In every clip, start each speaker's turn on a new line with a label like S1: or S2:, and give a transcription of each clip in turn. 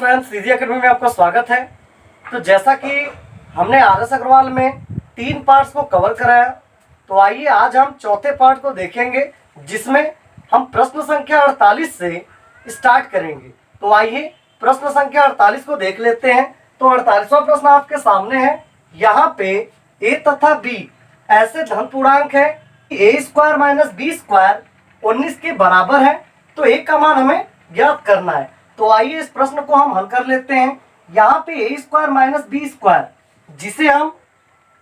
S1: Friends, CG academy में आपका स्वागत है। तो जैसा कि हमने आरएस अग्रवाल में 3 पार्ट्स को कवर कराया, तो आइए आज हम चौथे पार्ट को देखेंगे जिसमें हम प्रश्न संख्या 48 से स्टार्ट करेंगे। तो आइए प्रश्न संख्या 48 को देख लेते हैं। तो 48वां प्रश्न आपके सामने है। यहाँ पे ए तथा बी ऐसे धन पूर्णांक है कि ए स्क्वायर माइनस बी स्क्वायर 19 के बराबर है। तो ए का मान हमें ज्ञात करना है। तो आइए इस प्रश्न को हम हल कर लेते हैं। यहाँ पे ए स्क्वायर माइनस बी स्क्वायर, जिसे हम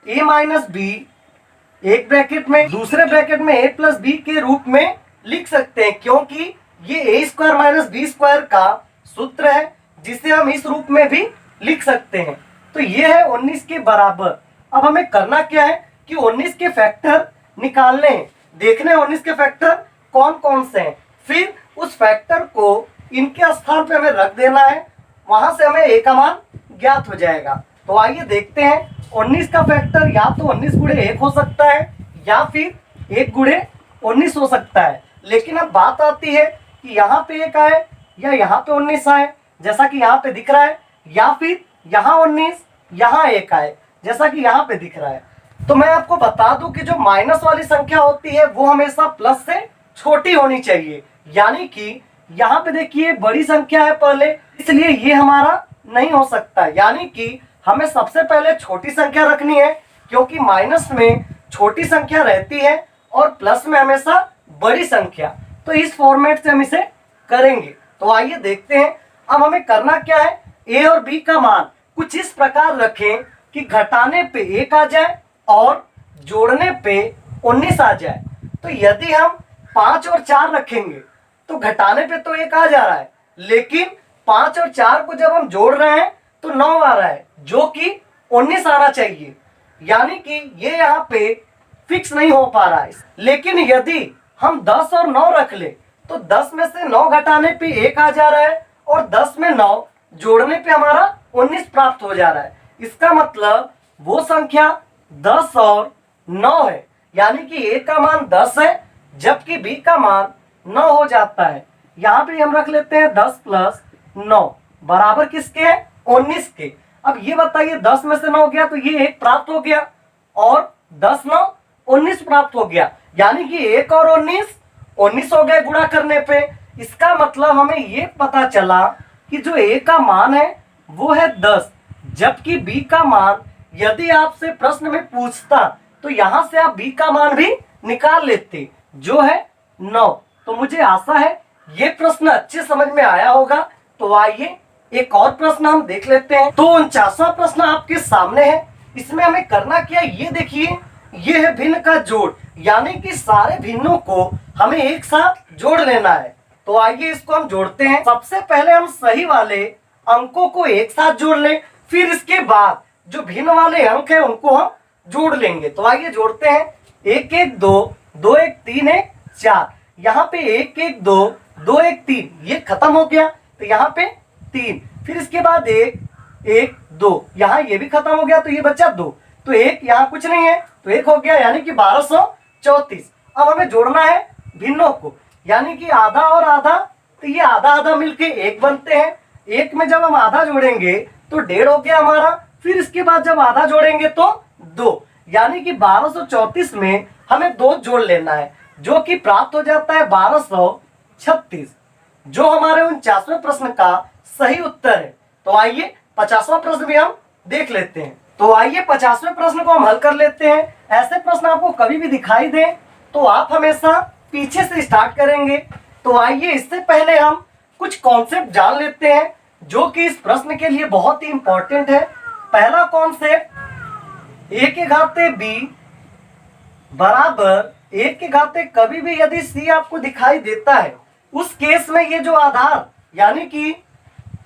S1: ए माइनस बी एक ब्रैकेट में, दूसरे ब्रैकेट में ए प्लस बी के रूप में लिख सकते हैं, क्योंकि ये ए स्क्वायर माइनस बी स्क्वायर का सूत्र है जिसे हम इस रूप में भी लिख सकते हैं। तो ये है 19 के बराबर। अब हमें करना क्या है कि 19 के फैक्टर निकालने हैं, देखने 19 के फैक्टर कौन कौन से हैं, फिर उस फैक्टर को इनके स्थान पे हमें रख देना है, वहां से हमें ए का मान ज्ञात हो जाएगा। तो आइए देखते हैं 19 का फैक्टर या तो 19 गुणे 1 हो सकता है या फिर 1 गुणे 19 हो सकता है। लेकिन अब बात आती है कि यहाँ पे 1 आए या यहाँ पे 19 आए, जैसा कि यहाँ पे दिख रहा है, या फिर यहाँ 19 यहाँ 1 आए, जैसा कि यहाँ पे दिख रहा है। तो मैं आपको बता दूं कि जो माइनस वाली संख्या होती है वो हमेशा प्लस से छोटी होनी चाहिए। यानी कि यहाँ पे देखिए बड़ी संख्या है पहले, इसलिए ये हमारा नहीं हो सकता। यानी कि हमें सबसे पहले छोटी संख्या रखनी है, क्योंकि माइनस में छोटी संख्या रहती है और प्लस में हमेशा बड़ी संख्या। तो इस फॉर्मेट से हम इसे करेंगे। तो आइए देखते हैं अब हमें करना क्या है। ए और बी का मान कुछ इस प्रकार रखें कि घटाने पे 1 आ जाए और जोड़ने पे 19 आ जाए। तो यदि हम 5 और 4 रखेंगे तो घटाने पे तो 1 आ जा रहा है, लेकिन 5 और 4 को जब हम जोड़ रहे हैं तो 9 आ रहा है, जो कि 19 आना चाहिए। यानी कि ये यहाँ पे फिक्स नहीं हो पा रहा है। लेकिन यदि हम 10 और 9 रख ले तो 10 में से 9 घटाने पे 1 आ जा रहा है और 10 में 9 जोड़ने पे हमारा 19 प्राप्त हो जा रहा है। इसका मतलब वो संख्या 10 और 9 है, यानी कि ए का मान 10 है जबकि बी का मान 9 हो जाता है। यहाँ पे हम रख लेते हैं 10 प्लस 9 बराबर किसके है, 19 के। अब ये बताइए 10 में से 9 गया तो ये 1 प्राप्त हो गया और 10 9 19 प्राप्त हो गया, यानी कि 1 और 19 हो गए गुणा करने पे। इसका मतलब हमें ये पता चला कि जो ए का मान है वो है 10, जबकि बी का मान यदि आपसे प्रश्न में पूछता तो यहां से आप बी का मान भी निकाल लेते, जो है 9। तो मुझे आशा है ये प्रश्न अच्छे समझ में आया होगा। तो आइए एक और प्रश्न हम देख लेते हैं। तो 49वां प्रश्न आपके सामने है। इसमें हमें करना क्या है, ये देखिए, ये है भिन्न का जोड़, यानी कि सारे भिन्नों को हमें एक साथ जोड़ लेना है। तो आइए इसको हम जोड़ते हैं। सबसे पहले हम सही वाले अंकों को एक साथ जोड़ लें, फिर इसके बाद जो भिन्न वाले अंक है उनको हम जोड़ लेंगे। तो आइए जोड़ते हैं। 1 1 2 2 1 3 1 4, यहाँ पे 1 1 2 2 1 3, ये खत्म हो गया तो यहाँ पे 3, फिर इसके बाद 1 1 2, यहाँ ये भी खत्म हो गया तो ये बचा 2, तो 1 यहाँ कुछ नहीं है तो 1 हो गया, यानी कि 1234। अब हमें जोड़ना है भिन्नों को, यानी कि आधा और आधा, तो ये आधा आधा मिलके 1 बनते हैं। 1 में जब हम आधा जोड़ेंगे तो 1.5 हो गया हमारा, फिर इसके बाद जब आधा जोड़ेंगे तो 2, यानी कि 1234 में हमें 2 जोड़ लेना है, जो कि प्राप्त हो जाता है 1236, जो हमारे 49वें प्रश्न का सही उत्तर है। तो आइए 50वां प्रश्न भी हम देख लेते हैं। तो आइए 50वें प्रश्न को हम हल कर लेते हैं। ऐसे प्रश्न आपको कभी भी दिखाई दे तो आप हमेशा पीछे से स्टार्ट करेंगे। तो आइए इससे पहले हम कुछ कॉन्सेप्ट जान लेते हैं जो कि इस प्रश्न के लिए बहुत ही इंपॉर्टेंट है। पहला कॉन्सेप्ट, a के घाते b बराबर 1 के घाते कभी भी यदि c आपको दिखाई देता है, उस केस में ये जो आधार, यानी कि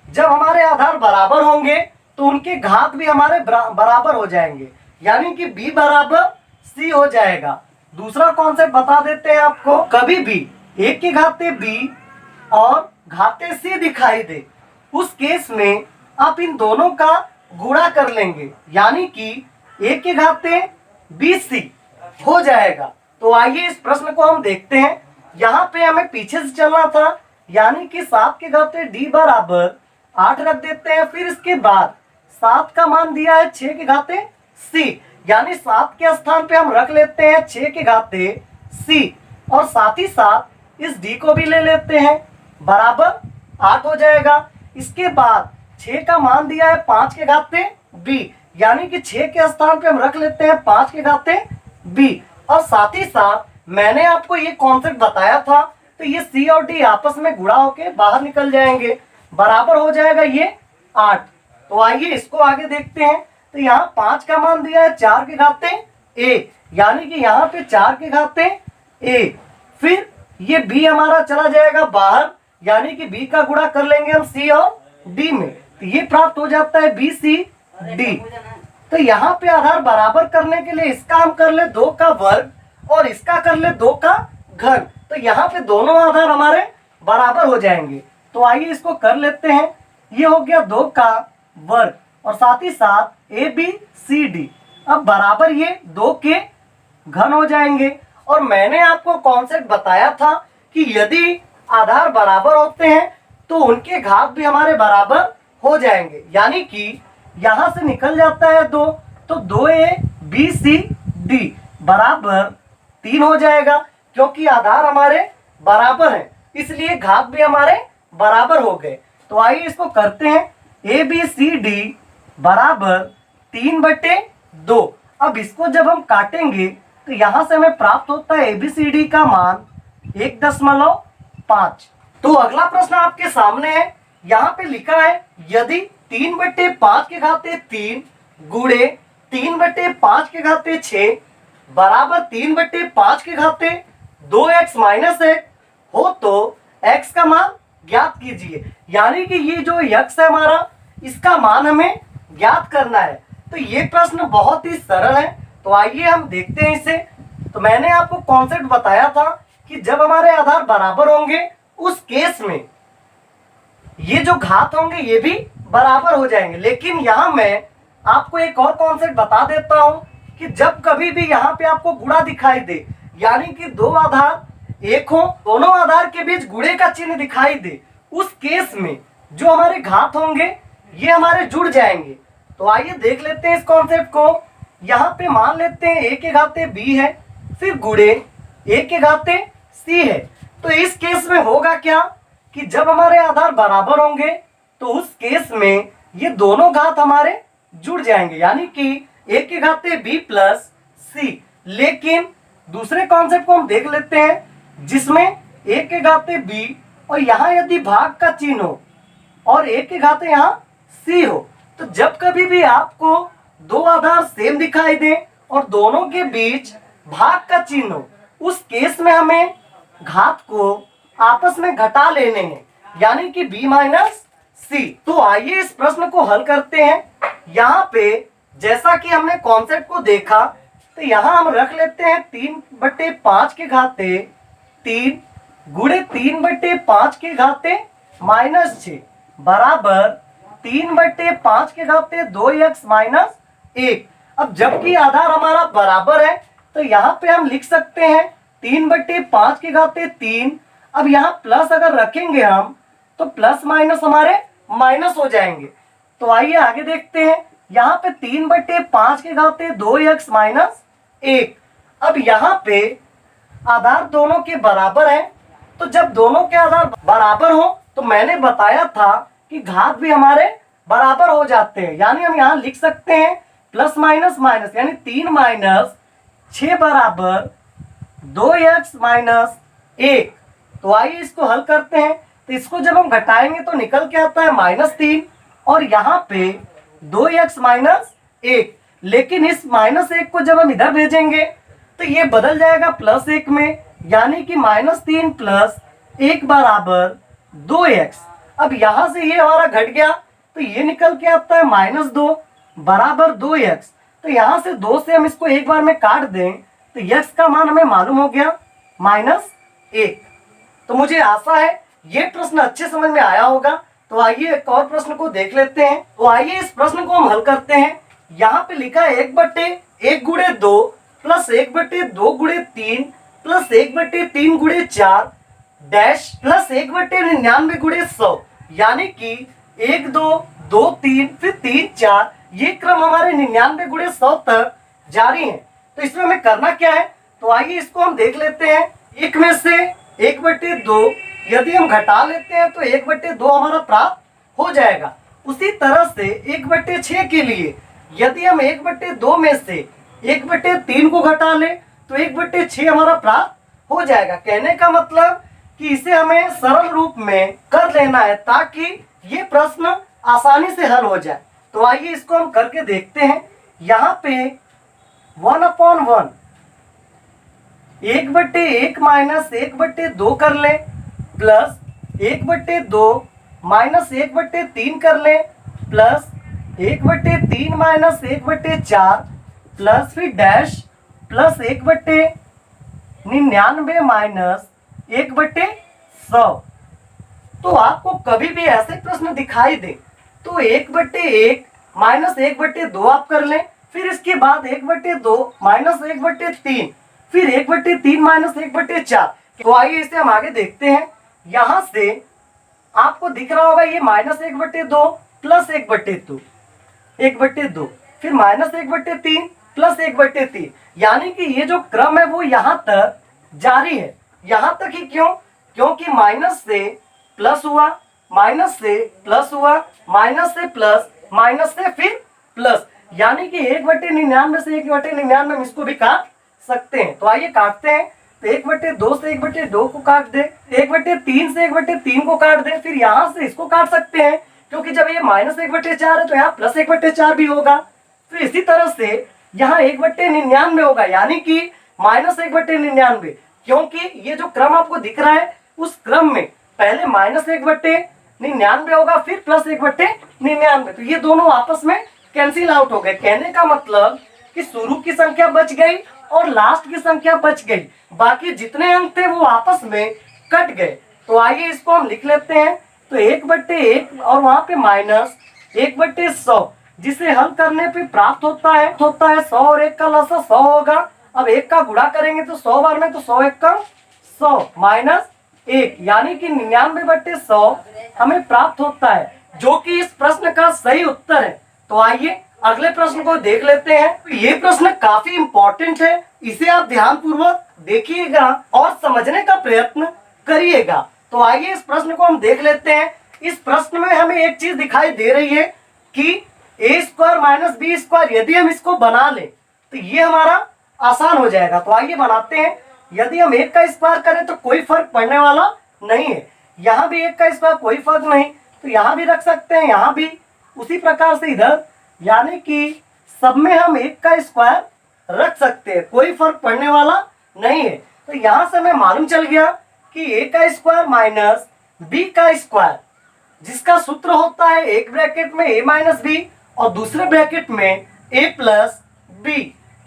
S1: जब हमारे आधार बराबर होंगे तो उनके घात भी हमारे बराबर हो जाएंगे, यानी कि b बराबर c हो जाएगा। दूसरा कॉन्सेप्ट बता देते हैं आपको, कभी भी 1 के घाते b और घाते c दिखाई दे, उस केस में आप इन दोनों का गुणा कर लेंगे, यानी कि 1 के घाते bc हो जाएगा। तो आइए इस प्रश्न को हम देखते हैं। यहाँ पे हमें पीछे से चलना था, यानी कि 7 के घाते d बराबर 8 रख देते हैं। फिर इसके बाद 7 का मान दिया है 6 के घाते c, यानी 7 के स्थान पे हम रख लेते हैं 6 के घाते c, और साथ ही साथ इस d को भी ले लेते हैं, बराबर 8 हो जाएगा। इसके बाद 6 का मान दिया है 5 के घाते b, यानी कि 6 के स्थान पे हम रख लेते हैं 5 के घाते b, और साथ ही साथ मैंने आपको ये कॉन्सेप्ट बताया था, तो ये c और d आपस में गुणा होके बाहर निकल जाएंगे, बराबर हो जाएगा ये 8। तो आइए इसको आगे देखते हैं। तो यहाँ 5 का मान दिया है 4 के घाते a, यानी कि यहाँ पे 4 के घाते a, फिर ये b हमारा चला जाएगा बाहर, यानी कि b का गुणा कर लेंगे हम c और d में, तो ये प्राप्त हो जाता है b c d। तो यहाँ पे आधार बराबर करने के लिए इसका हम कर ले 2 का वर्ग और इसका कर ले 2 का घन, तो यहाँ पे दोनों आधार हमारे बराबर हो जाएंगे। तो आइए इसको कर लेते हैं। ये हो गया 2 का वर्ग और साथ ही साथ ए बी सी डी, अब बराबर ये 2 के घन हो जाएंगे। और मैंने आपको कॉन्सेप्ट बताया था कि यदि आधार बराबर होते हैं तो उनके घात भी हमारे बराबर हो जाएंगे, यानी कि यहां से निकल जाता है 2, तो 2a b c d बराबर 3 हो जाएगा, क्योंकि आधार हमारे बराबर हैं, इसलिए घात भी हमारे बराबर हो गए। तो आइए इसको करते हैं। a b c d बराबर 3/2। अब इसको जब हम काटेंगे तो यहां से हमें प्राप्त होता है ABCD का मान 1.5। तो अगला प्रश्न आपके सामने है, यहाँ पे लिखा है यदि 3/5 के घाते 3 गुणे 3/5 के घाते 6 बराबर 3/5 के घाते 2x माइनस 1 हो तो x का मान ज्ञात कीजिए। यानी कि ये जो x है हमारा, इसका मान हमें ज्ञात करना है। तो ये प्रश्न बहुत ही सरल है, तो आइए हम देखते हैं इसे। तो मैंने आपको कॉन्सेप्ट बताया था कि जब हमारे आधार बराबर होंगे उस केस में ये जो घात होंगे ये भी बराबर हो जाएंगे। लेकिन यहाँ मैं आपको एक और कॉन्सेप्ट बता देता हूं कि जब कभी भी यहाँ पे आपको गुणा दिखाई दे, यानी कि 2 आधार एक हो, दोनों आधार के बीच गुणे का चिन्ह दिखाई दे, उस केस में जो हमारे घात होंगे ये हमारे जुड़ जाएंगे। तो आइए देख लेते हैं इस कॉन्सेप्ट को। यहाँ पे मान लेते हैं a के घाते b है, फिर गुणे a के घाते c है। तो इस केस में होगा क्या कि जब हमारे आधार बराबर होंगे तो उस केस में ये दोनों घात हमारे जुड़ जाएंगे, यानी कि a के घाते b प्लस c। लेकिन दूसरे कॉन्सेप्ट को हम देख लेते हैं जिसमें a के घाते b और यहाँ यदि भाग का चिन्ह हो और a के घाते यहाँ c हो, तो जब कभी भी आपको 2 आधार सेम दिखाई दे और दोनों के बीच भाग का चिन्ह हो, उस केस में हमें घात को आपस में घटा लेने हैं, यानी कि b माइनस c। तो आइए इस प्रश्न को हल करते हैं। यहाँ पे जैसा कि हमने कॉन्सेप्ट को देखा, तो यहाँ हम रख लेते हैं 3/5 के घाते 3 गुणे 3/5 के घाते -6 बराबर 3/5 के घाते 2x माइनस 1। अब जबकि आधार हमारा बराबर है तो यहाँ पे हम लिख सकते हैं 3/5 के घाते 3। अब यहाँ प्लस अगर रखेंगे हम तो प्लस माइनस हमारे माइनस हो जाएंगे। तो आइए आगे देखते हैं। यहाँ पे 3/5 के घाते 2x माइनस 1। अब यहाँ पे आधार दोनों के बराबर है, तो जब दोनों के आधार बराबर हो तो मैंने बताया था कि घात भी हमारे बराबर हो जाते हैं, यानी हम यहाँ लिख सकते हैं प्लस माइनस माइनस, यानी 3 माइनस 6 बराबर 2x माइनस 1। तो आइए इसको हल करते हैं। तो इसको जब हम घटाएंगे तो निकल के आता है -3 और यहाँ पे 2x माइनस 1। लेकिन इस -1 को जब हम इधर भेजेंगे तो ये बदल जाएगा +1 में, यानी कि -3 प्लस 1 बराबर 2x। अब यहाँ से ये हमारा घट गया तो ये निकल के आता है -2 बराबर 2x। तो यहाँ से 2 से हम इसको एक बार में काट दें तो x का मान हमें मालूम हो गया -1। तो मुझे आशा है ये प्रश्न अच्छे समझ में आया होगा। तो आइए एक और प्रश्न को देख लेते हैं। तो आइए इस प्रश्न को हम हल करते हैं। यहाँ पे लिखा है 1/1 गुणे 2 प्लस 1/2 गुणे 3 प्लस 1/3 गुणे 4 डैश प्लस 1/99 गुणे 100, यानी कि 1 2 2 3 फिर 3 4, ये क्रम हमारे 99 गुणे 100 तक जारी है। तो इसमें हमें करना क्या है, तो आइए इसको हम देख लेते हैं। एक में से 1/2 यदि हम घटा लेते हैं तो 1/2 हमारा प्राप्त हो जाएगा। उसी तरह से 1/6 के लिए यदि हम 1/2 में से 1/3 को घटा ले तो 1/6 हमारा प्राप्त हो जाएगा। कहने का मतलब कि इसे हमें सरल रूप में कर लेना है ताकि ये प्रश्न आसानी से हल हो जाए। तो आइए इसको हम करके देखते हैं। यहाँ पे 1/1 1/1 माइनस 1/2 कर लें, प्लस 1/2 माइनस 1/3 कर लें, प्लस 1/3 माइनस 1/4, प्लस फिर डैश प्लस 1/99 माइनस 1/100। तो आपको कभी भी ऐसे प्रश्न दिखाई दे तो 1/1 माइनस 1/2 आप कर लें, फिर इसके बाद 1/2 माइनस 1/3, फिर 1/3 माइनस 1/4। तो आइए इसे हम आगे देखते हैं। यहां से आपको दिख रहा होगा ये माइनस 1/2 प्लस 1/2, फिर माइनस 1/3 प्लस 1/3, यानी कि ये जो क्रम है वो यहाँ तक जारी है। यहाँ तक ही क्यों, क्योंकि माइनस से प्लस हुआ, माइनस से प्लस हुआ, माइनस से प्लस, माइनस से फिर प्लस, यानी कि 1/99 से 1/99 हम इसको भी काट सकते हैं। तो आइए काटते हैं। तो 1/2 से 1/2 को काट दे, 1/3 से 1/3 को काट दे, फिर यहाँ से इसको काट सकते हैं क्योंकि जब ये माइनस 1/4 है तो यहाँ प्लस 1/4 भी होगा। फिर इसी तरह से यहाँ 1/99 होगा, यानी कि माइनस 1/99, क्योंकि ये जो क्रम आपको दिख रहा है उस क्रम में पहले माइनस 1/99 होगा फिर प्लस 1/99। तो ये दोनों आपस में कैंसिल आउट हो गए। कहने का मतलब कि शुरू की संख्या बच गई और लास्ट की संख्या बच गई, बाकी जितने अंक थे वो आपस में कट गए। तो आइए इसको हम लिख लेते हैं। तो 1/1 और वहां पे माइनस 1/100, जिसे हल करने पे प्राप्त होता है 100 और 1 का लसा 100 होगा। अब 1 का गुणा करेंगे तो 100 बार में, तो 100 1 का 100 माइनस 1, यानी कि 99/100 हमें प्राप्त होता है, जो कि इस प्रश्न का सही उत्तर है। तो आइए अगले प्रश्न को देख लेते हैं। तो ये प्रश्न काफी इंपॉर्टेंट है, इसे आप ध्यान पूर्वक देखिएगा और समझने का प्रयत्न करिएगा। तो आइए इस प्रश्न को हम देख लेते हैं। इस प्रश्न में हमें एक चीज दिखाई दे रही है कि a² माइनस b² यदि हम इसको बना लें तो ये हमारा आसान हो जाएगा। तो आइए बनाते हैं। यदि हम 1 का स्क्वायर करें तो कोई फर्क पड़ने वाला नहीं है, यहाँ भी 1 का स्क्वायर कोई फर्क नहीं, तो यहाँ भी रख सकते हैं, यहाँ भी उसी प्रकार से इधर, यानी कि सब में हम 1 का स्क्वायर रख सकते हैं, कोई फर्क पड़ने वाला नहीं है। तो यहाँ से हमें मालूम चल गया कि a का स्क्वायर माइनस b का स्क्वायर, जिसका सूत्र होता है एक ब्रैकेट में a माइनस b और दूसरे ब्रैकेट में a प्लस b।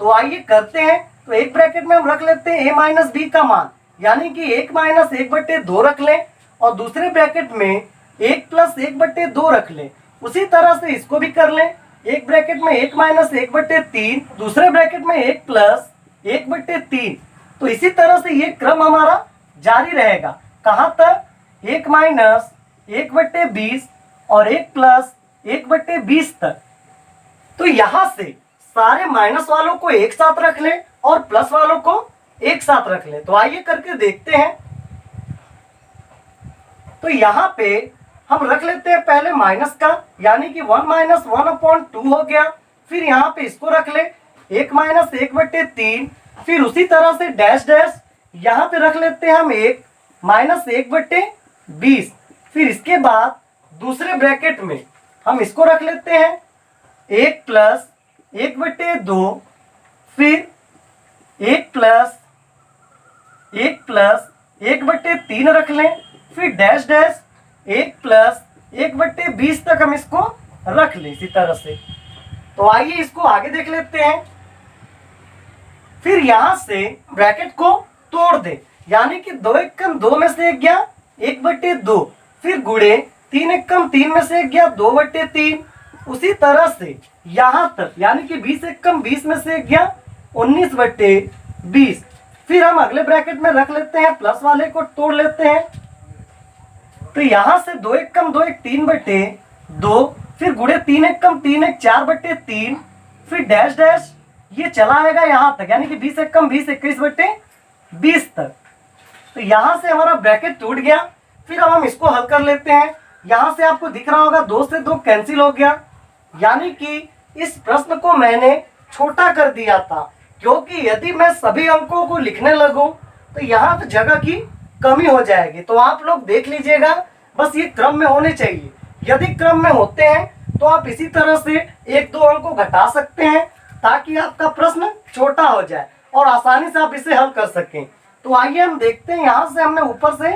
S1: तो आइए करते हैं। तो एक ब्रैकेट में हम रख लेते हैं a माइनस b का मान, यानी कि 1 माइनस 1/2 रख लें, और दूसरे ब्रैकेट में 1 प्लस 1/2 रख लें। उसी तरह से इसको भी कर लें। एक ब्रैकेट में 1 माइनस 1/3, दूसरे ब्रैकेट में 1 प्लस 1/3। तो इसी तरह से ये क्रम हमारा जारी रहेगा। कहाँ तक, 1 माइनस 1/20 और 1 प्लस 1/20 तक। तो यहाँ से सारे माइनस वालों को एक साथ रख लें और प्लस वालों को एक साथ रख लें। तो आइए करके देखते हैं। तो यहाँ पे हम रख लेते हैं पहले माइनस का, यानी कि 1 माइनस 1/2 हो गया। फिर यहाँ पे इसको रख ले 1 माइनस 1/3, फिर उसी तरह से डैश डैश यहाँ पे रख लेते हैं हम 1 माइनस 1/20। फिर इसके बाद दूसरे ब्रैकेट में हम इसको रख लेते हैं 1 प्लस 1/2, फिर 1 प्लस 1/3 रख लें, फिर डैश डैश 1 प्लस 1/20 तक हम इसको रख लें इसी तरह से। तो आइए इसको आगे देख लेते हैं। फिर यहां से ब्रैकेट को तोड़ दें, यानी कि 2 एकम 2 में से 1 गया 1/2, फिर गुणे 3 एकम 3 में से 1 गया 2/3। उसी तरह से यहां तक, यानी कि 20 एकम 20 में से 1 गया 19/20। फिर हम अगले ब्रैकेट में रख लेते हैं, प्लस वाले को तोड़ लेते हैं। तो यहां से 2 एकम 2 1 3/, 2, फिर गुणे 3 एक कम 3 एक 4/3, फिर डैश डैश ये चला आएगा यहाँ तक, यानी कि 20 एक कम 20 21/20 तक। तो यहाँ से हमारा ब्रैकेट टूट गया। फिर अब हम इसको हल कर लेते हैं। यहाँ से आपको दिख रहा होगा 2 से 2 कैंसिल हो गया, यानी कि इस प्रश्न को मैंने छोटा कर दिया था, क्योंकि यदि मैं सभी अंकों को लिखने लगूं तो यहाँ पे जगह की कमी हो जाएगी। तो आप लोग देख लीजिएगा, बस ये क्रम में होने चाहिए। यदि क्रम में होते हैं तो आप इसी तरह से 1-2 अंक को घटा सकते हैं, ताकि आपका प्रश्न छोटा हो जाए और आसानी से आप इसे हल कर सकें। तो आइए हम देखते हैं। यहाँ से हमने ऊपर से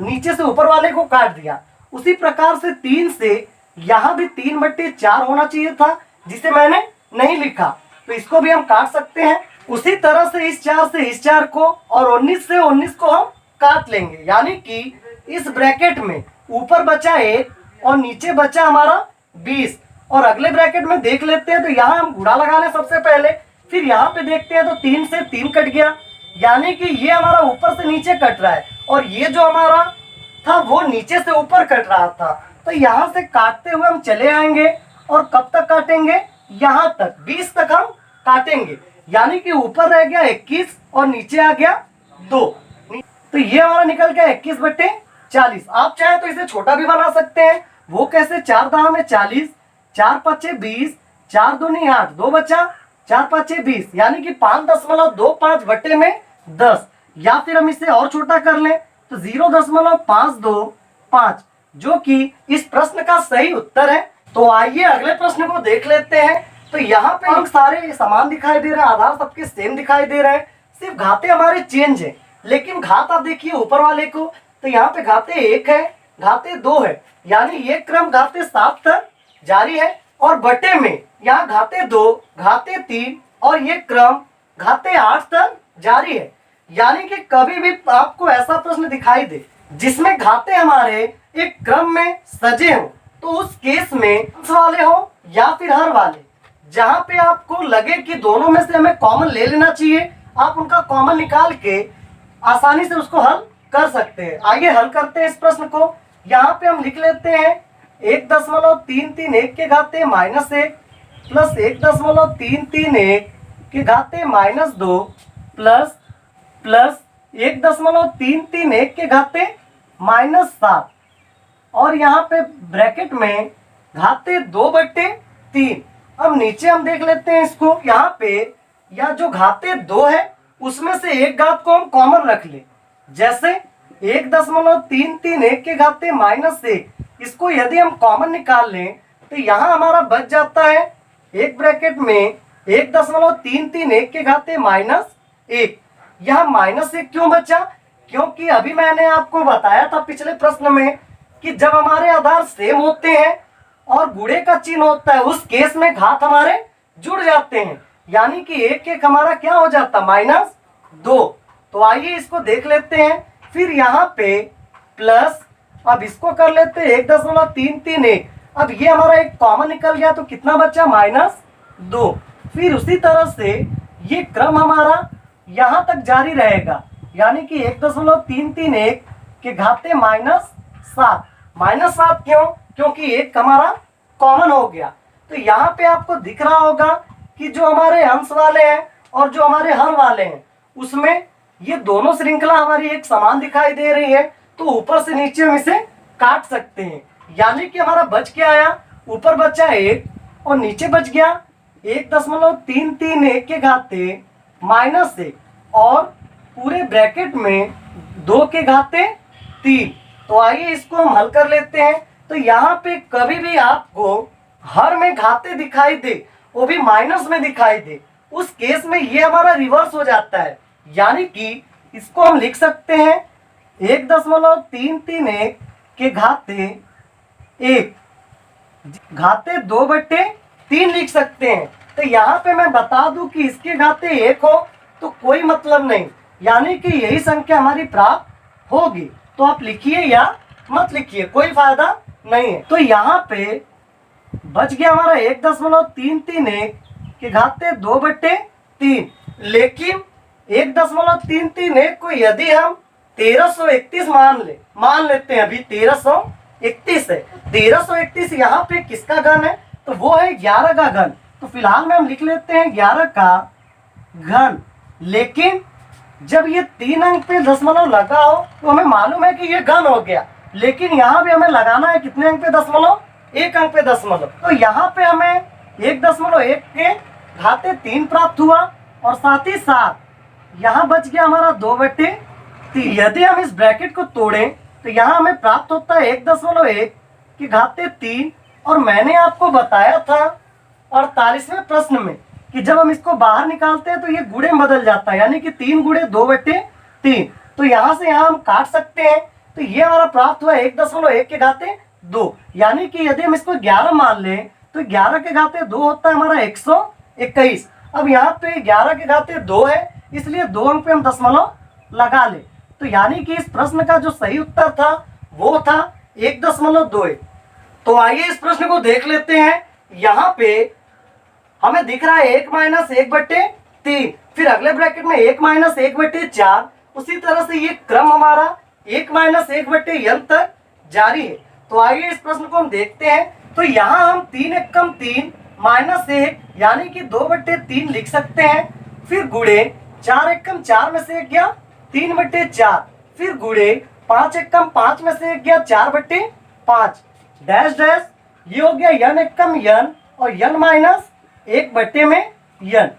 S1: नीचे से ऊपर वाले को काट दिया, उसी प्रकार से 3 से यहाँ भी 3/4 होना चाहिए था, जिसे मैंने नहीं लिखा, तो इसको भी हम काट सकते हैं। उसी तरह से इस 4 से इस 4 को और 19 से 19 को हम काट लेंगे, यानी कि इस ब्रैकेट में ऊपर बचा 1 और नीचे बचा हमारा 20। और अगले ब्रैकेट में देख लेते हैं, तो यहाँ हम गुणा लगा लें सबसे पहले, फिर यहाँ पे देखते हैं तो 3 से 3 कट गया, यानी कि ये हमारा ऊपर से नीचे कट रहा है और ये जो हमारा था वो नीचे से ऊपर कट रहा था। तो यहाँ से काटते हुए हम चले आएंगे और कब तक काटेंगे, यहाँ तक 20 तक हम काटेंगे, यानी कि ऊपर रह गया 21 और नीचे आ गया 2। तो ये हमारा निकल गया 21/40। आप चाहे तो इसे छोटा भी बना सकते हैं। वो कैसे, 4 दाम में 40, 4 5 20, 4 दूनी 8, 2 बचा, 4 5 20, यानी कि 5.25/10। या फिर हम इसे और छोटा कर लें तो 0.525, जो कि इस प्रश्न का सही उत्तर है। तो आइए अगले प्रश्न को देख लेते हैं। तो यहाँ पे अंक सारे समान दिखाई दे रहे हैं, आधार सबके सेम दिखाई दे रहे हैं, सिर्फ घाते हमारे चेंज है। लेकिन घात आप देखिए ऊपर वाले को, तो यहाँ पे घाते 1 है, घाते 2 है, यानी ये क्रम घाते 7 तक जारी है। और बटे में यहाँ घाते 2, घाते 3 और ये क्रम घाते 8 तक जारी है। यानी कि कभी भी आपको ऐसा प्रश्न दिखाई दे जिसमें घाते हमारे एक क्रम में सजे हो, तो उस केस में अंश वाले हो या फिर हर वाले, जहां पे आपको लगे कि दोनों में से हमें कॉमन ले लेना चाहिए, आप उनका कॉमन निकाल के आसानी से उसको हल कर सकते हैं। आइए हल करते हैं इस प्रश्न को। यहाँ पे हम लिख लेते हैं 1.331 के घाते -1 प्लस 1.331 के घाते -2 प्लस 1.331 के घाते -7, और यहाँ पे ब्रैकेट में घाते 2/3। अब नीचे हम देख लेते हैं इसको। यहाँ पे या जो घाते 2 है उसमें से एक घात को हम कॉमन रख ले, जैसे 1.331 के घाते -1, इसको यदि हम कॉमन निकाल लें तो यहाँ हमारा बच जाता है एक ब्रैकेट में 1.331 के घाते -1। यह -1 क्यों बचा, क्योंकि अभी मैंने आपको बताया था पिछले प्रश्न में कि जब हमारे आधार सेम होते हैं और गुणे का चिन्ह होता है, उस केस में घात हमारे जुड़ जाते हैं, यानी कि 1 हमारा क्या हो जाता, -2। तो आइए इसको देख लेते हैं। फिर यहाँ पे प्लस, अब इसको कर लेते हैं 1.331। अब ये हमारा एक कॉमन निकल गया, तो कितना बचा, -2। फिर उसी तरह से ये क्रम हमारा यहाँ तक जारी रहेगा, यानी कि 1.331 के घाते -7। -7 क्यों, क्योंकि एक हमारा कॉमन हो गया। तो यहाँ पे आपको दिख रहा होगा कि जो हमारे अंश वाले हैं और जो हमारे हर वाले हैं, उसमें ये दोनों श्रृंखला हमारी एक समान दिखाई दे रही है। तो ऊपर से नीचे हम इसे काट सकते हैं, यानी कि हमारा बच क्या आया, ऊपर बचा 1 और नीचे बच गया 1.331 के घाते -1 और पूरे ब्रैकेट में 2 के घाते 3। तो आइए इसको हम हल कर लेते हैं। तो यहाँ पे कभी भी आपको हर में घाते दिखाई दे, वो भी माइनस में दिखाई दे, उस केस में ये हमारा रिवर्स हो जाता है, यानी कि इसको हम लिख सकते हैं 1.331 के घाते 1, घाते 2/3 लिख सकते हैं। तो यहाँ पे मैं बता दूं कि इसके घाते 1 हो तो कोई मतलब नहीं, यानी कि यही संख्या हमारी प्राप्त होगी। तो आप लिखिए या मत लिखिए, कोई फायदा नहीं है। तो यहाँ पे बच गया हमारा 1.331 के घाते 2/3। लेकिन 1.331 को यदि हम 1331 मान लेते हैं, अभी 1331 1331 है। 1331 यहाँ पे किसका घन है? तो वो है 11 का घन। तो फिलहाल में हम लिख लेते हैं 11 का घन। लेकिन जब ये 3 अंक पे दशमलव लगा हो तो हमें मालूम है कि ये घन हो गया, लेकिन यहाँ भी हमें लगाना है कितने अंक पे दशमलव? 1 अंक पे दशमलव। तो यहाँ पे हमें 1.1 के घाते 3 प्राप्त हुआ और साथ ही साथ यहाँ बच गया हमारा 2/3। यदि हम इस ब्रैकेट को तोड़ें तो यहाँ हमें प्राप्त होता है 1.1 के घाते 3। और मैंने आपको बताया था 48वें प्रश्न में कि जब हम इसको बाहर निकालते हैं तो ये गुणे में बदल जाता है, यानी कि 3 गुणे 2/3। तो यहाँ से यहाँ हम काट सकते हैं। तो ये हमारा प्राप्त हुआ 1.1 के घाते 2, यानी कि यदि हम इसको 11 मान लें तो 11 के घाते 2 होता है हमारा 121। अब यहाँ पे 11 के घाते 2 है, इसलिए 2 अंक पे हम दशमलव लगा ले। तो यानी कि इस प्रश्न का जो सही उत्तर था वो था 1.21। तो आइए इस प्रश्न को देख लेते हैं। यहाँ पे हमें दिख रहा है 1 - 1/3, फिर अगले ब्रैकेट में 1 - 1/4। उसी तरह से ये क्रम हमारा 1 - 1/n तक जारी है। तो आइए इस प्रश्न को हम देखते हैं। तो यहाँ हम 3 एकम 3 -1 यानी कि 2/3 लिख सकते हैं। फिर गुणे 4 एकम 4 में से 1 गया 3/4। फिर गुणे 5 एकम 5 में से 1 गया 4/5। डैश डैश ये हो गया n एकम n और n माइनस 1/n।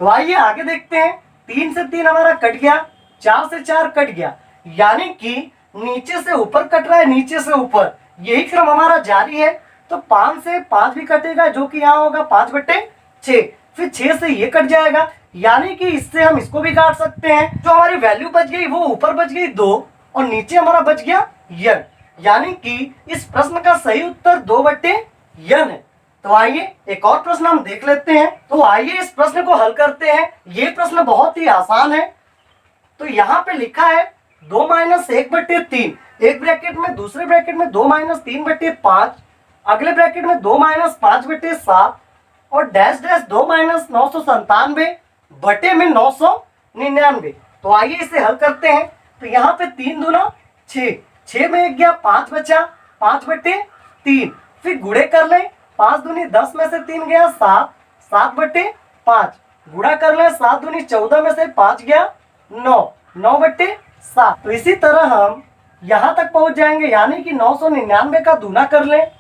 S1: तो आइए आगे देखते हैं। 3 से 3 हमारा कट गया, 4 से 4 कट गया, यानी कि नीचे से ऊपर कट रहा है, नीचे से ऊपर, यही क्रम हमारा जारी है। तो 5 से 5 भी कटेगा जो कि यहाँ होगा 5/6। फिर 6 से ये कट जाएगा, यानी कि इससे हम इसको भी काट सकते हैं। जो हमारी वैल्यू बच गई वो ऊपर बच गई 2 और नीचे हमारा बच गया n, यानी कि इस प्रश्न का सही उत्तर 2/n है। तो आइए एक और प्रश्न हम देख लेते हैं। तो आइए इस प्रश्न को हल करते हैं। ये प्रश्न बहुत ही आसान है। तो यहाँ पे लिखा है 2 - 1/3, एक ब्रैकेट में, दूसरे ब्रैकेट में 2 - 3/5, अगले ब्रैकेट में 2 - 5/7 और डैश डैश 2 - 997 बटे में 999। तो आइए इसे हल करते हैं। तो यहाँ पे 3 दूना 6, 6 में 1 गया 5 बचा 5/3। फिर गुणे कर लें, 5 दूनी 10 में से 3 गया 7, 7/5। गुणा कर लें, 7 दूनी 14 में से 5 गया 9, 9/7। तो इसी तरह हम यहाँ तक पहुंच जाएंगे, यानी कि 999 का दूना कर लें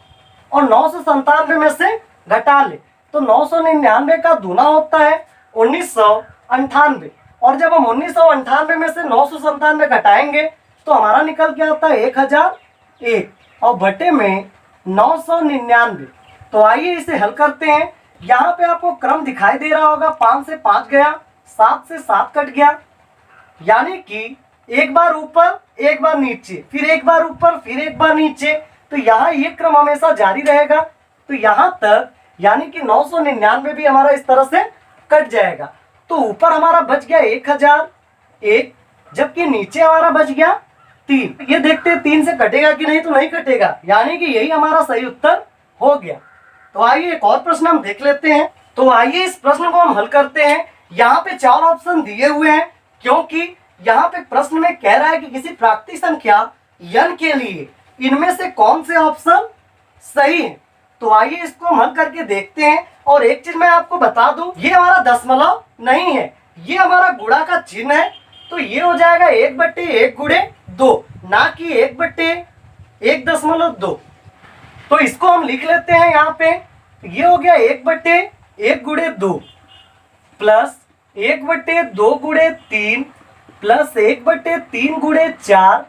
S1: और 997 में से घटा ले। तो 999 का दूना होता है 1998, और जब हम 1998 में से 997 घटाएंगे तो हमारा निकल के आता है 1001 और बटे में 999। तो आइए इसे हल करते हैं। यहाँ पे आपको क्रम दिखाई दे रहा होगा, 5 से 5 गया, 7 से 7 कट गया, यानी कि एक बार ऊपर एक बार नीचे, फिर एक बार ऊपर फिर एक बार नीचे। तो यहाँ ये क्रम हमेशा जारी रहेगा। तो यहाँ तक यानी कि 999 भी हमारा इस तरह से कट जाएगा। तो ऊपर हमारा बच गया 1001, जबकि नीचे हमारा बच गया 3। ये देखते हैं 3 से कटेगा कि नहीं। तो नहीं कटेगा, यानी कि यही हमारा सही उत्तर हो गया। तो आइए एक और प्रश्न हम देख लेते हैं। तो आइए इस प्रश्न को हम हल करते हैं। यहाँ पे 4 ऑप्शन दिए हुए हैं, क्योंकि यहाँ पे प्रश्न में कह रहा है कि किसी प्राकृतिक संख्या n के लिए इनमें से कौन से ऑप्शन सही है। तो आइए इसको हम हल करके देखते हैं। और एक चीज मैं आपको बता दूं, ये हमारा दशमलव नहीं है, ये हमारा गुणा का चिन्ह है। तो ये हो जाएगा 1/1 गुणे 2, ना कि 1/1.2। तो इसको हम लिख लेते हैं यहाँ पे। ये हो गया 1/1 गुणे 2 प्लस 1/2 गुणे 3 प्लस 1/3 गुणे 4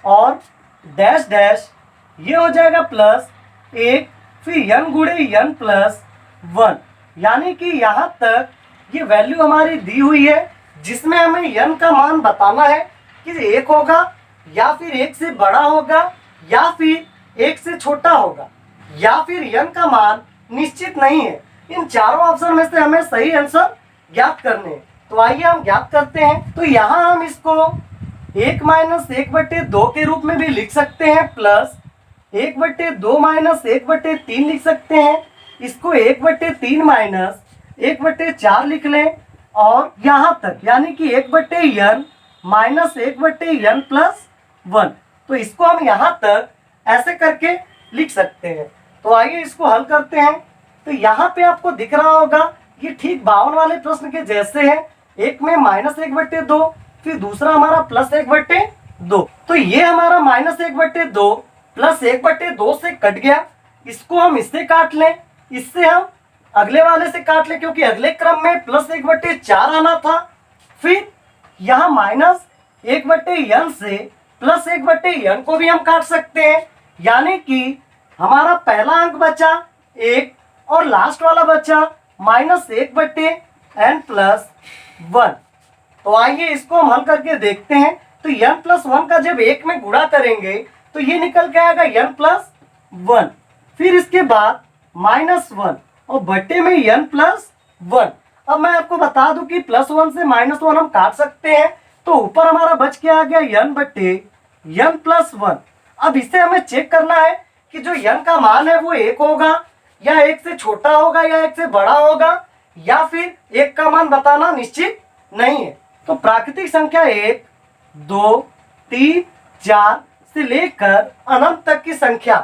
S1: और डैश डैश ये हो जाएगा प्लस 1, फिर n गुणे n प्लस 1, यानी कि यहाँ तक ये वैल्यू हमारी दी हुई है, जिसमें हमें n का मान बताना है कि 1 होगा या फिर 1 से बड़ा होगा या फिर 1 से छोटा होगा, या फिर n का मान निश्चित नहीं है। इन चारों ऑप्शन में से हमें सही आंसर ज्ञात करने हैं। तो आइए हम ज्ञात करते हैं। तो यहाँ हम इसको 1 - 1/2 के रूप में भी लिख सकते हैं, प्लस 1/2 - 1/3 लिख सकते हैं। इसको 1/3 माइनस 1/4 लिख लें, और यहाँ तक यानी कि 1/n माइनस 1/n प्लस 1। तो इसको हम यहाँ तक ऐसे करके लिख सकते हैं। तो आइए इसको हल करते हैं। तो यहाँ पे आपको दिख रहा होगा ये ठीक 52 वाले प्रश्न के जैसे है। एक में -1/2, फिर दूसरा हमारा +1/2। तो ये हमारा -1/2 +1/2 से कट गया। इसको हम इससे काट लें, इससे हम अगले वाले से काट लें, क्योंकि अगले क्रम में +1/4 आना था। फिर यहाँ -1/n से +1/n को भी हम काट सकते हैं, यानी कि हमारा पहला अंक बचा 1 और लास्ट वाला बचा -1/n+1। तो आइए इसको हम हल करके देखते हैं। तो n+1 का जब 1 में गुणा करेंगे तो ये निकल के आएगा n+1। फिर इसके बाद -1 और बट्टे में n+1। अब मैं आपको बता दूं कि +1 से -1 हम काट सकते हैं। तो ऊपर हमारा बच के आ गया n/n+1। अब इसे हमें चेक करना है कि जो n का मान है वो 1 होगा, या 1 से छोटा होगा, या 1 से बड़ा होगा, या फिर 1 का मान बताना निश्चित नहीं है। तो प्राकृतिक संख्या 1, 2, 3, 4 से लेकर अनंत तक की संख्या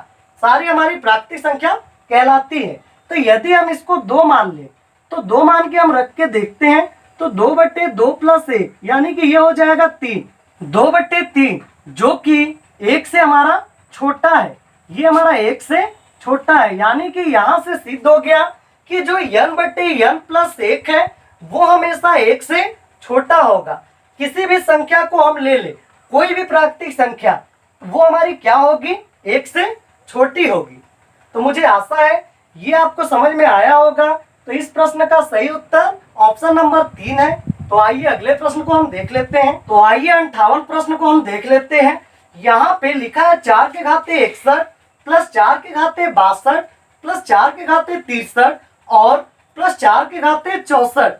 S1: सारी हमारी प्राकृतिक संख्या कहलाती है। तो यदि हम इसको 2 मान लें तो 2 मान के हम रख के देखते हैं। तो 2/2 + 1 यानी कि ये हो जाएगा 3। 2/3 जो कि 1 से हमारा छोटा है, ये हमारा 1 से छोटा है, यानी कि यहाँ से सिद्ध हो गया कि जो n/n+1 है वो हमेशा 1 से छोटा होगा। किसी भी संख्या को हम ले ले, कोई भी प्राकृतिक संख्या, वो हमारी क्या होगी, 1 से छोटी होगी। तो मुझे आशा है ये आपको समझ में आया होगा। तो इस प्रश्न का सही उत्तर ऑप्शन नंबर 3 है। तो आइए अगले प्रश्न को हम देख लेते हैं। तो आइए 58 प्रश्न को हम देख लेते हैं। यहाँ पे लिखा है 4 के घाते 61 + 4 के घाते 62 + 4 के घाते 63 और +4 के घाते 64।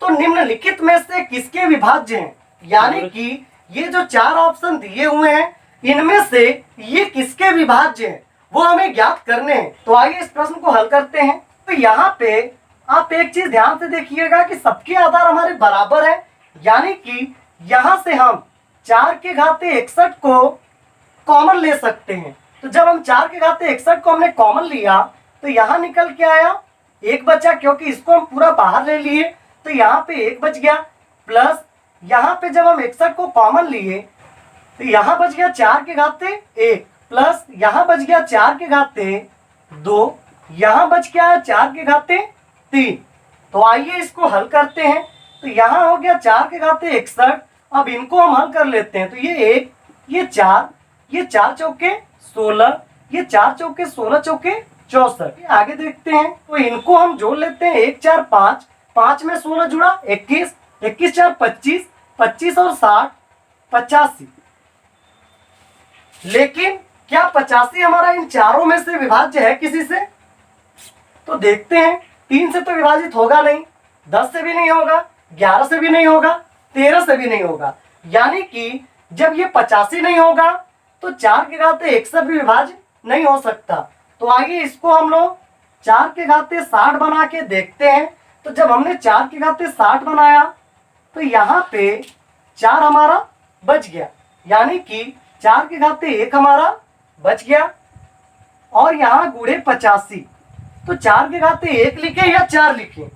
S1: तो निम्नलिखित में से किसके विभाज्य हैं, यानी कि ये जो 4 ऑप्शन दिए हुए हैं इनमें से ये किसके विभाज्य हैं वो हमें ज्ञात करने हैं। तो आइए इस प्रश्न को हल करते हैं। तो यहाँ पे आप एक चीज ध्यान से देखिएगा कि सबके आधार हमारे बराबर है, यानी कि यहाँ से हम 4 के घाते 61 को कॉमन ले सकते हैं। तो जब हम 4 के घाते 61 को हमने कॉमन लिया तो यहाँ निकल के आया 1 बचा, क्योंकि इसको हम पूरा बाहर ले लिए तो यहाँ पे 1 बच गया। प्लस यहाँ पे जब हम 61 को कॉमन लिए तो यहाँ बच गया 4 के घाते 1, प्लस यहाँ बच गया 4 के घाते 2, यहाँ बच गया 4 के घाते 3। तो आइए इसको हल करते हैं। तो यहाँ हो गया 4 के घाते 61। अब इनको हम हल कर लेते हैं। तो ये 1, ये 4, ये 4 चौके 16, ये 4 चौके 16 चौके 64। आगे देखते हैं। तो इनको हम जोड़ लेते हैं। 1 4 5, 5 में 16 जुड़ा 21, 21 4 25, 25 और 60 85। लेकिन क्या 85 हमारा इन चारों में से विभाज्य है किसी से? तो देखते हैं। 3 से तो विभाजित होगा नहीं, 10 से भी नहीं होगा, 11 से भी नहीं होगा, 13 से भी नहीं होगा, यानी कि जब ये 85 नहीं होगा तो 4 के घाते 61 भी विभाज्य नहीं हो सकता। तो आइए इसको हम लोग 4 के घाते 60 बना के देखते हैं। तो जब हमने 4 के घाते 60 बनाया तो यहाँ पे 4 हमारा बच गया, यानी कि 4 के घाते 1 हमारा बच गया। और यहाँ गुणे 85, तो 4 के घाते 1 लिखे या 4 लिखे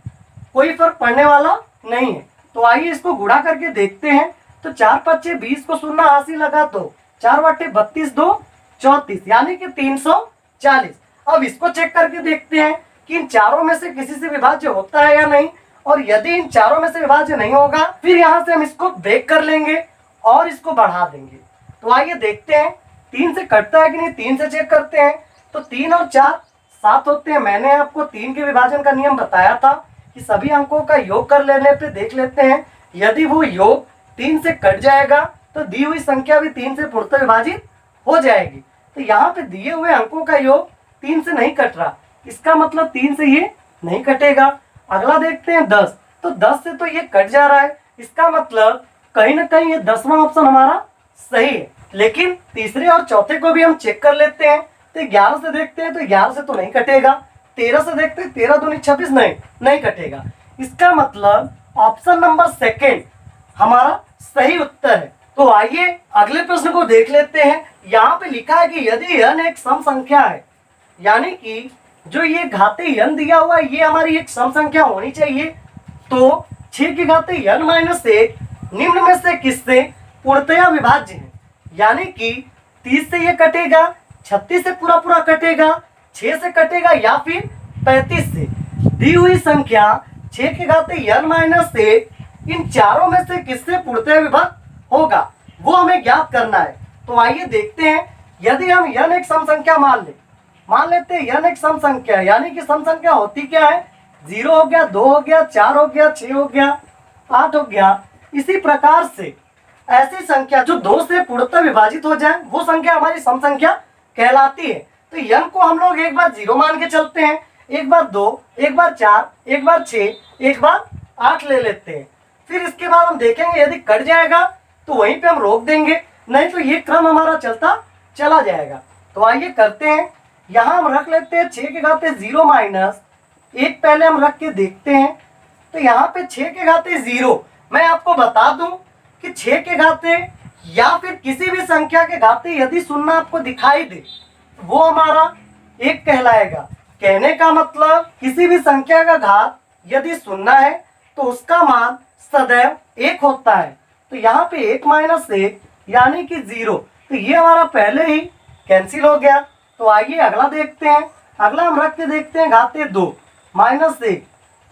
S1: कोई फर्क पड़ने वाला नहीं है। तो आइए इसको गुणा करके देखते हैं। तो 4 पच्चे 20 को 0 80 लगा तो 4 बटे 32 2 34, यानी कि 340। अब इसको चेक करके देखते हैं कि इन चारों में से किसी से विभाज्य होता है या नहीं। और यदि इन चारों में से विभाज्य नहीं होगा फिर यहाँ से हम इसको ब्रेक कर लेंगे और इसको बढ़ा देंगे। तो आइए देखते हैं 3 से कटता है कि नहीं। 3 से चेक करते हैं। तो 3 और 4 7 होते हैं। मैंने आपको 3 के विभाजन का नियम बताया था कि सभी अंकों का योग कर लेने पे देख लेते हैं। यदि वो योग 3 से कट जाएगा तो दी हुई संख्या भी 3 से पूर्णतः विभाजित हो जाएगी। तो यहाँ पे दिए हुए अंकों का योग 3 से नहीं कट रहा, इसका मतलब 3 से ये नहीं कटेगा। अगला देखते हैं 10। तो 10 से तो ये कट जा रहा है, इसका मतलब कहीं ना कहीं ये 10वां ऑप्शन हमारा सही है। लेकिन तीसरे और चौथे को भी हम चेक कर लेते हैं। तो 11 से देखते हैं। तो 11 से तो नहीं कटेगा। 13 से देखते हैं। 13 दूनी 26, नहीं कटेगा। इसका मतलब ऑप्शन नंबर 2 हमारा सही उत्तर है। तो आइए अगले प्रश्न को देख लेते हैं। यहाँ पे लिखा है कि यदि n एक सम संख्या है, यानी कि जो ये घातीय n दिया हुआ है ये हमारी एक सम संख्या होनी चाहिए, तो 6 की घातीय n माइनस 1 निम्न में से किससे पूर्णतया विभाज्य है। यानी कि 30 से ये कटेगा, 36 से पूरा पूरा कटेगा, 6 से कटेगा या फिर 35 से। दी हुई संख्या 6 की घातीय n माइनस 1 इन चारों में से किससे पूर्णतया विभाज्य होगा, वो हमें ज्ञात करना है। तो आइए देखते हैं। यदि हम n एक सम संख्या मान लेते हैं n एक सम संख्या, यानी कि सम संख्या होती क्या है, 0 हो गया, 2 हो गया, 4 हो गया, 6 हो गया, 8 हो गया। इसी प्रकार से ऐसी संख्या जो 2 से पूर्णतः विभाजित हो जाए वो संख्या हमारी सम संख्या कहलाती है। तो n को हम लोग एक बार 0 मान के चलते हैं, एक बार 2, एक बार 4, एक बार 6, एक बार 8 ले लेते हैं। फिर इसके बाद हम देखेंगे यदि कट जाएगा तो वहीं पे हम रोक देंगे, नहीं तो ये क्रम हमारा चलता चला जाएगा। तो आइए करते हैं। यहाँ हम रख लेते हैं 6 के घाते 0 माइनस 1 पहले हम रख के देखते हैं। तो यहाँ पे 6 के घाते 0, मैं आपको बता दूं कि 6 के घाते या फिर किसी भी संख्या के घाते यदि शून्य आपको दिखाई दे वो हमारा 1 कहलाएगा। कहने का मतलब किसी भी संख्या का घात यदि शून्य है तो उसका मान सदैव 1 होता है। तो यहाँ पे 1 माइनस 1 यानी कि 0, तो ये हमारा पहले ही कैंसिल हो गया। तो आइए अगला देखते हैं। अगला हम रख के देखते हैं घाते 2 माइनस 1,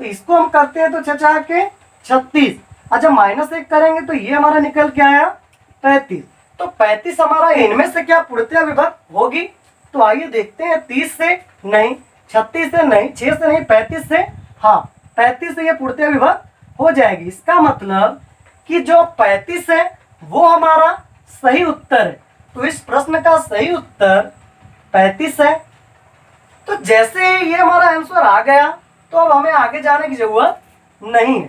S1: तो इसको हम करते हैं तो चचा के 36। अच्छा माइनस 1 करेंगे तो ये हमारा निकल के आया 35। तो 35 हमारा इनमें से क्या पूर्णतया विभक्त होगी। तो आइए देखते हैं 30 से नहीं, 36 से नहीं, 6 से नहीं, 35 से, हाँ 35 से ये पूर्णतया विभक्त हो जाएगी। इसका मतलब कि जो 35 है वो हमारा सही उत्तर है। तो इस प्रश्न का सही उत्तर 35 है। तो जैसे ही ये हमारा आंसर आ गया तो अब हमें आगे जाने की जरूरत नहीं है।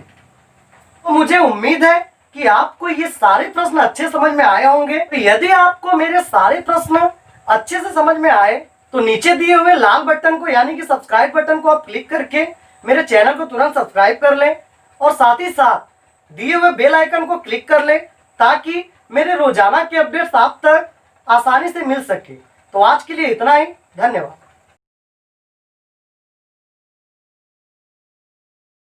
S1: तो मुझे उम्मीद है कि आपको ये सारे प्रश्न अच्छे समझ में आए होंगे। तो यदि आपको मेरे सारे प्रश्न अच्छे से समझ में आए तो नीचे दिए हुए लाल बटन को यानी कि सब्सक्राइब बटन को आप क्लिक करके मेरे चैनल को तुरंत सब्सक्राइब कर लें और साथ ही साथ दिए हुए बेल आइकन को क्लिक कर लें ताकि मेरे रोजाना के अपडेट्स आप तक आसानी से मिल सके। तो आज के लिए इतना ही, धन्यवाद।